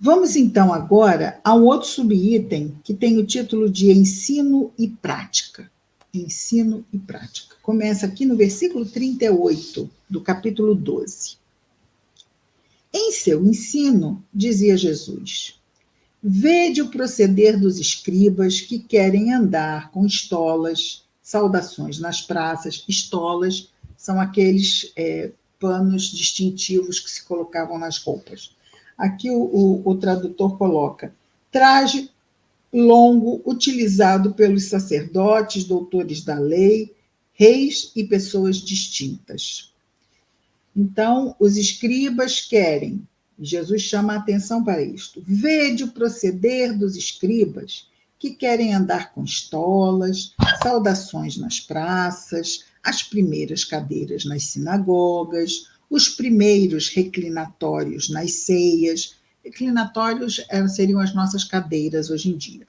Vamos, então, agora a um outro subitem que tem o título de Ensino e Prática. Ensino e Prática. Começa aqui no versículo 38 do capítulo 12. Em seu ensino, dizia Jesus, vede o proceder dos escribas que querem andar com estolas, saudações nas praças. Estolas são aqueles panos distintivos que se colocavam nas roupas. Aqui o tradutor coloca traje longo utilizado pelos sacerdotes, doutores da lei, reis e pessoas distintas. Então, os escribas querem, Jesus chama a atenção para isto, vede o proceder dos escribas que querem andar com estolas, saudações nas praças, as primeiras cadeiras nas sinagogas, os primeiros reclinatórios nas ceias. Reclinatórios seriam as nossas cadeiras hoje em dia.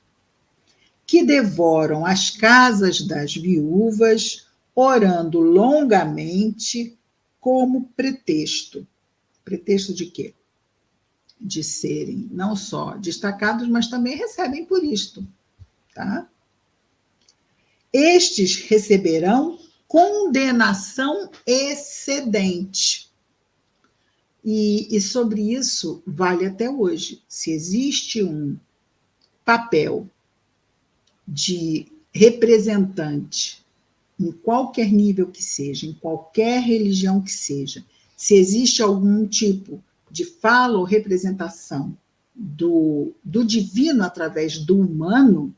Que devoram as casas das viúvas, orando longamente, como pretexto. Pretexto de quê? De serem não só destacados, mas também recebem por isto. Tá? Estes receberão condenação excedente. E sobre isso vale até hoje. Se existe um papel de representante em qualquer nível que seja, em qualquer religião que seja, se existe algum tipo de fala ou representação do divino através do humano,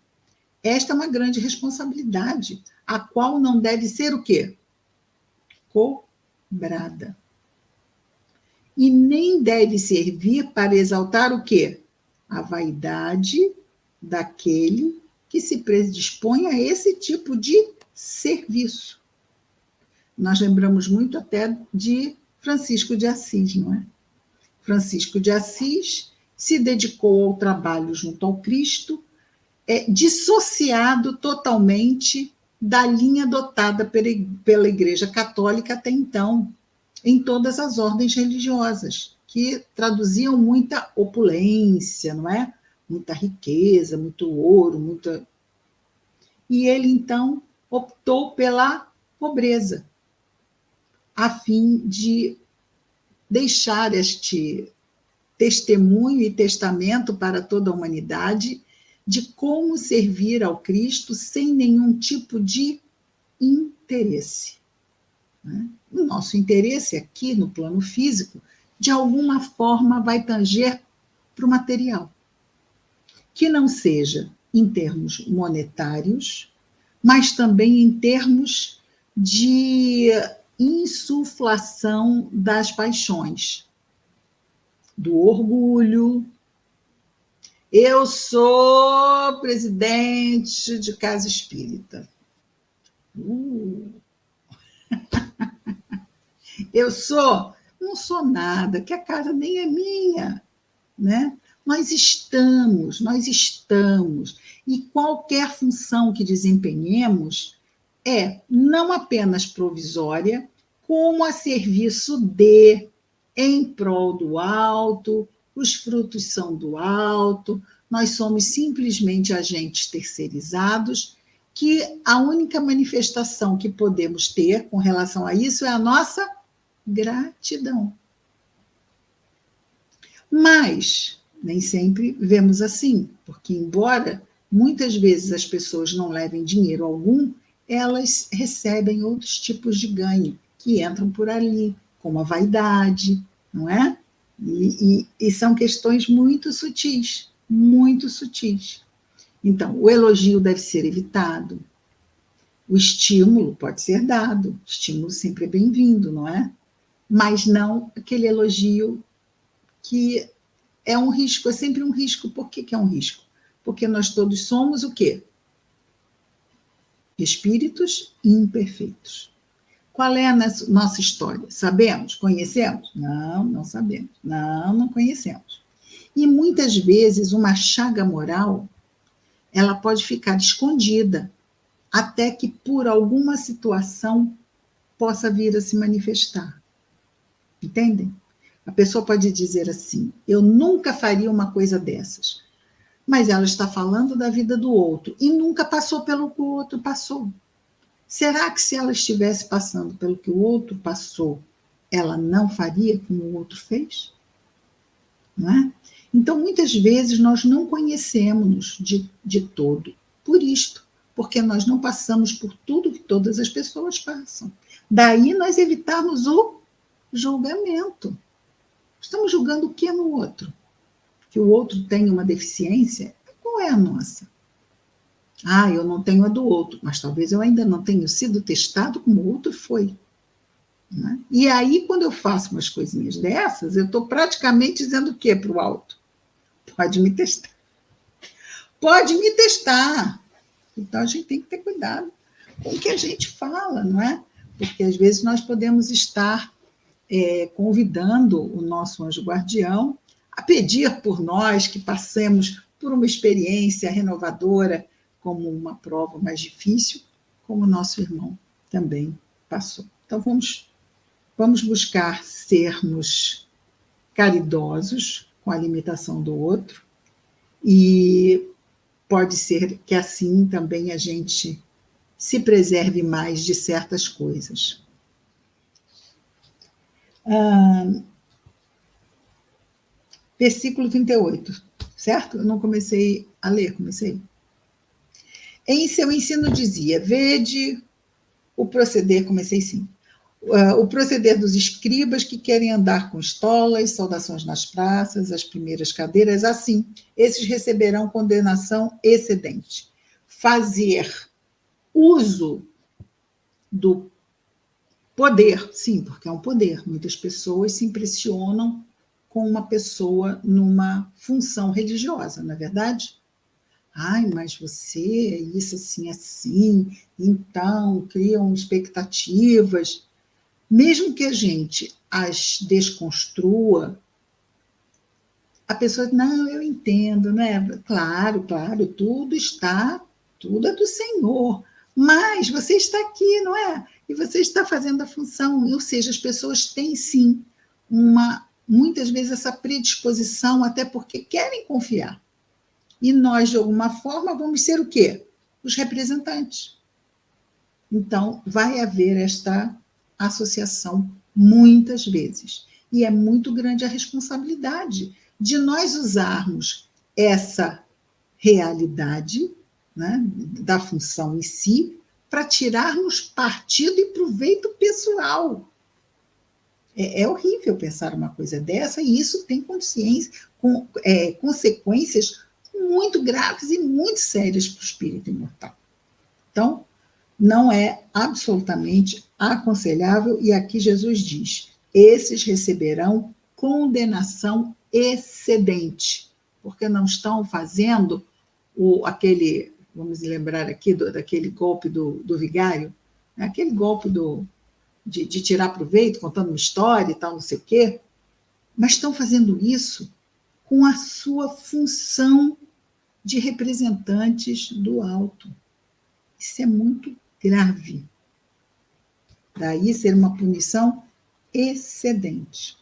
esta é uma grande responsabilidade, a qual não deve ser o quê? Cobrada. E nem deve servir para exaltar o quê? A vaidade daquele que se predispõe a esse tipo de serviço. Nós lembramos muito até de Francisco de Assis, não é? Francisco de Assis se dedicou ao trabalho junto ao Cristo, dissociado totalmente da linha adotada pela Igreja Católica até então, em todas as ordens religiosas, que traduziam muita opulência, não é? Muita riqueza, muito ouro, muita... E ele, então, optou pela pobreza, a fim de deixar este testemunho e testamento para toda a humanidade de como servir ao Cristo sem nenhum tipo de interesse. O nosso interesse aqui no plano físico, de alguma forma, vai tanger para o material. Que não seja em termos monetários, mas também em termos de insuflação das paixões, do orgulho. Eu sou presidente de casa espírita. Eu não sou nada, que a casa nem é minha, né? Nós estamos, e qualquer função que desempenhemos é não apenas provisória, como a serviço de, em prol do alto, os frutos são do alto, nós somos simplesmente agentes terceirizados, que a única manifestação que podemos ter com relação a isso é a nossa gratidão. Mas nem sempre vemos assim, porque embora muitas vezes as pessoas não levem dinheiro algum, elas recebem outros tipos de ganho que entram por ali, como a vaidade, não é? E são questões muito sutis, muito sutis. Então, o elogio deve ser evitado, o estímulo pode ser dado, o estímulo sempre é bem-vindo, não é? Mas não aquele elogio que é um risco, é sempre um risco. Por que é um risco? Porque nós todos somos o quê? Espíritos imperfeitos. Qual é a nossa história? Sabemos? Conhecemos? Não, não sabemos. Não conhecemos. E muitas vezes uma chaga moral, ela pode ficar escondida até que por alguma situação possa vir a se manifestar. Entendem? A pessoa pode dizer assim: eu nunca faria uma coisa dessas. Mas ela está falando da vida do outro e nunca passou pelo que o outro passou. Será que se ela estivesse passando pelo que o outro passou, ela não faria como o outro fez? Não é? Então, muitas vezes, nós não conhecemos-nos de todo por isto, porque nós não passamos por tudo que todas as pessoas passam. Daí nós evitarmos o julgamento. Estamos julgando o que no outro? Que o outro tem uma deficiência? Qual é a nossa? Ah, eu não tenho a do outro, mas talvez eu ainda não tenha sido testado como o outro foi. Né? E aí, quando eu faço umas coisinhas dessas, eu estou praticamente dizendo o quê para o alto? Pode me testar. Pode me testar. Então, a gente tem que ter cuidado com o que a gente fala, não é? Porque, às vezes, nós podemos estar convidando o nosso anjo guardião a pedir por nós que passemos por uma experiência renovadora, como uma prova mais difícil, como o nosso irmão também passou. Então, vamos buscar sermos caridosos com a limitação do outro, e pode ser que assim também a gente se preserve mais de certas coisas. Versículo 38, certo? Eu não comecei a ler, comecei. Em seu ensino dizia: vede o proceder, comecei sim, o proceder dos escribas que querem andar com estolas, saudações nas praças, as primeiras cadeiras, assim, esses receberão condenação excedente. Fazer uso do poder, sim, porque é um poder. Muitas pessoas se impressionam com uma pessoa numa função religiosa, não é verdade? Ai, mas você é isso assim, assim, então criam expectativas. Mesmo que a gente as desconstrua, a pessoa, não, eu entendo, né? Claro, claro, tudo é do Senhor. Mas você está aqui, não é? E você está fazendo a função. Ou seja, as pessoas têm sim muitas vezes essa predisposição, até porque querem confiar. E nós, de alguma forma, vamos ser o quê? Os representantes. Então, vai haver esta associação muitas vezes. E é muito grande a responsabilidade de nós usarmos essa realidade, né, da função em si, para tirarmos partido e proveito pessoal. É horrível pensar uma coisa dessa, e isso tem consequências muito graves e muito sérias para o espírito imortal. Então, não é absolutamente aconselhável, e aqui Jesus diz: esses receberão condenação excedente, porque não estão fazendo aquele, vamos lembrar aqui daquele golpe do vigário, né? Aquele golpe de tirar proveito, contando uma história e tal, não sei o quê, mas estão fazendo isso com a sua função de representantes do alto. Isso é muito grave. Daí ser uma punição excedente.